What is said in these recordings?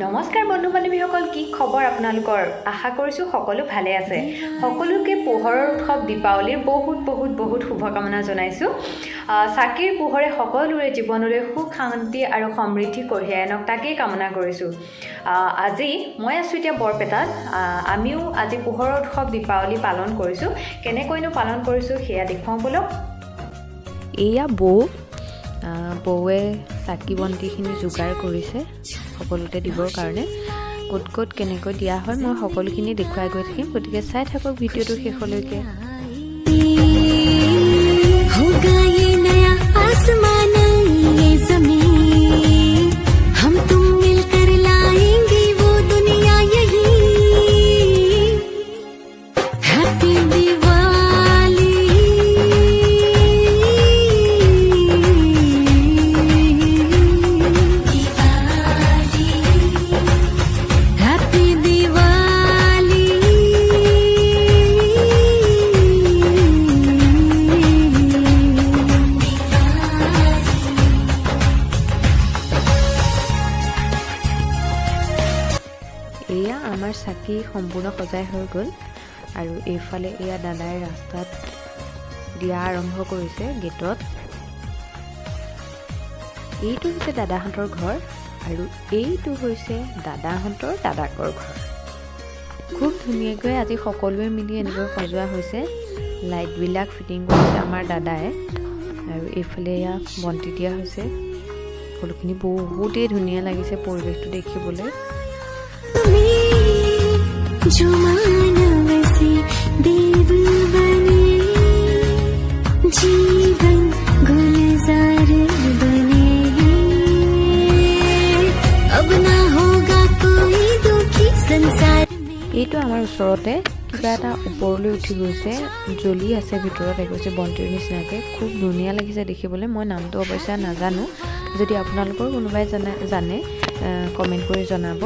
নমস্কাৰ বন্ধু বান্ধৱীসকল, কি খবৰ আপোনালোকৰ? আশা কৰিছোঁ সকলো ভালে আছে। সকলোকে পোহৰৰ উৎসৱ দীপাৱলীৰ বহুত শুভকামনা জনাইছোঁ। চাকিৰ পোহৰে সকলোৰে জীৱনলৈ সুখ শান্তি আৰু সমৃদ্ধি কঢ়িয়াই আনক তাকেই কামনা কৰিছোঁ। আজি মই আছোঁ এতিয়া বৰপেটাত। আমিও আজি পোহৰৰ উৎসৱ দীপাৱলী পালন কৰিছোঁ। কেনেকৈনো পালন কৰিছোঁ সেয়া দেখুৱাওঁ বলক। এয়া বৌৱে চাকি বন্তিখিনি যোগাৰ কৰিছে সকলোতে দিবৰ কাৰণে। ক'ত কেনেকৈ দিয়া হয় মই সকলোখিনি দেখুৱাই গৈ থাকিম, গতিকে চাই থাকক ভিডিঅ'টো শেষলৈকে। এয়া আমাৰ চাকি সম্পূৰ্ণ সজাই হৈ গ'ল আৰু এইফালে এয়া দাদাই ৰাস্তাত দিয়া আৰম্ভ কৰিছে গেটত। এইটো হৈছে দাদাহঁতৰ ঘৰ আৰু এইটো হৈছে দাদাহঁতৰ দাদাকৰ ঘৰ। খুব ধুনীয়াকৈ আজি সকলোৱে মিলি এনেকৈ সজোৱা হৈছে। লাইটবিলাক ফিটিং কৰিছে আমাৰ দাদাই আৰু এইফালে এয়া বন্তি দিয়া হৈছে। সকলোখিনি বহুতেই ধুনীয়া লাগিছে পৰিৱেশটো দেখিবলৈ। এইটো আমাৰ ওচৰতে কিবা এটা ওপৰলৈ উঠি গৈছে, জ্বলি আছে ভিতৰত একৈছে বন্তিৰ নিচিনাকৈ। খুব ধুনীয়া লাগিছে দেখিবলৈ। মই নামটো অৱশ্যে নাজানো, যদি আপোনালোকৰ কোনোবাই জানে কমেণ্ট কৰি জনাব।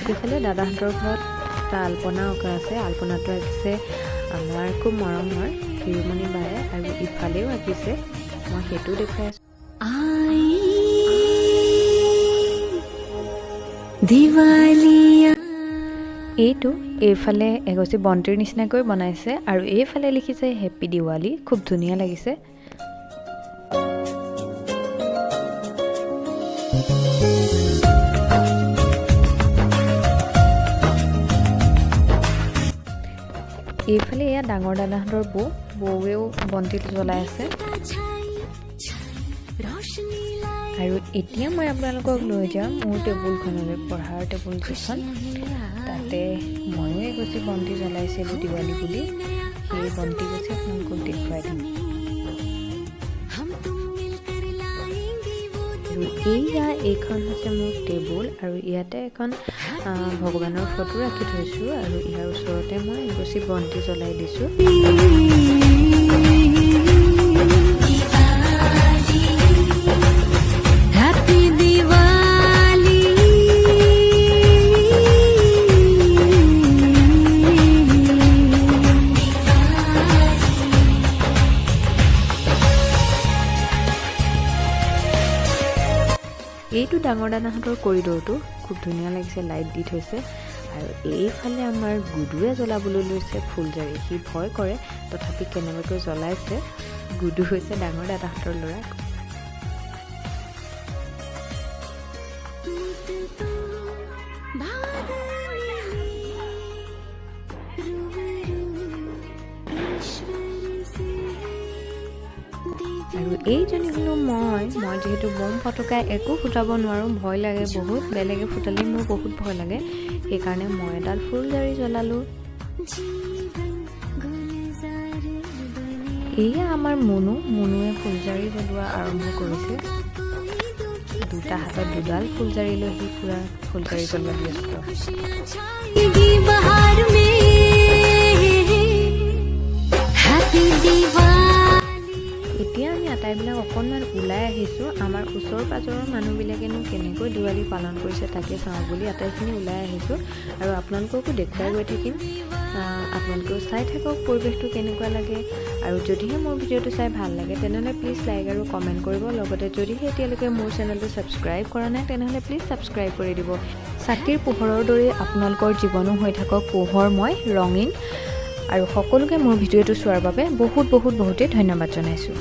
এইফালে দাদাহঁতৰ ঘৰত এটা আলপনা অঁকা আছে। আলপনাটো আঁকিছে আমাৰ খুব মৰমৰ শিৰোমণি বায়ে আৰু ইফালেও আঁকিছে, মই সেইটো দেখুৱাই আছোঁ। এইটো এইফালে এগছি বন্তিৰ নিচিনাকৈ বনাইছে আৰু এইফালে লিখিছে হেপ্পী দিৱালী। খুব ধুনীয়া লাগিছে। এইফালে এয়া ডাঙৰ দাদাহঁতৰ বৌৱেও বন্তি জ্বলাই আছে। আৰু এতিয়া মই আপোনালোকক লৈ যাম মোৰ টেবুলখনলৈ, পঢ়াৰ টেবুল যিখন। তাতে ময়ো এগছি বন্তি জ্বলাইছিলোঁ দিৱালী বুলি। সেই বন্তি গছি আপোনালোকক দেখুৱাই দিম। আৰু এইখন হৈছে মোৰ টেবুল আৰু ইয়াতে এখন ভগৱানৰ ফটো ৰাখি থৈছোঁ আৰু ইয়াৰ ওচৰতে মই এগছি বন্তি জ্বলাই দিছোঁ। এইটো ডাঙৰ দাদাহঁতৰ কৰিডৰটো খুব ধুনীয়া লাগিছে, লাইট দি থৈছে। আৰু এইফালে আমাৰ গুডুৱে জ্বলাবলৈ লৈছে ফুলজাৰি। সি ভয় কৰে, তথাপি কেনেবাকৈ জ্বলাইছে। গুডু হৈছে ডাঙৰ দাদাহঁতৰ ল'ৰা। আৰু এইজনী হ'লো মই যিহেতু বম ফটকা একো ফুটাব নোৱাৰোঁ, ভয় লাগে বহুত। বেলেগে ফুটালে মোৰ বহুত ভয় লাগে, সেইকাৰণে মই এডাল ফুলজাৰি জ্বলালোঁ। এয়া আমাৰ মুনুৱে ফুলজাৰি জ্বলোৱা আৰম্ভ কৰিছে। দুটা হাতত দুডাল ফুলজাৰি লৈ সি পুৰা ফুলজাৰি পেলোৱা ব্যস্ত। এতিয়া আমি আটাইবিলাক অকণমান ওলাই আহিছোঁ। আমাৰ ওচৰ পাজৰৰ মানুহবিলাকেনো কেনেকৈ দিৱালী পালন কৰিছে তাকে চাওঁ বুলি আটাইখিনি ওলাই আহিছোঁ আৰু আপোনালোককো দেখুৱাই গৈ থাকিম। আপোনালোকেও চাই থাকক পৰিৱেশটো কেনেকুৱা লাগে, আৰু যদিহে মোৰ ভিডিঅ'টো চাই ভাল লাগে তেনেহ'লে প্লিজ লাইক আৰু কমেণ্ট কৰিব। লগতে যদিহে এতিয়ালৈকে মোৰ চেনেলটো ছাবস্ক্ৰাইব কৰা নাই তেনেহ'লে প্লিজ ছাবস্ক্ৰাইব কৰি দিব। চাকিৰ পোহৰৰ দৰে আপোনালোকৰ জীৱনো হৈ থাকক পোহৰময়, ৰঙীন, আৰু সকলোকে মোৰ ভিডিঅ'টো চোৱাৰ বাবে বহুতেই ধন্যবাদ জনাইছোঁ।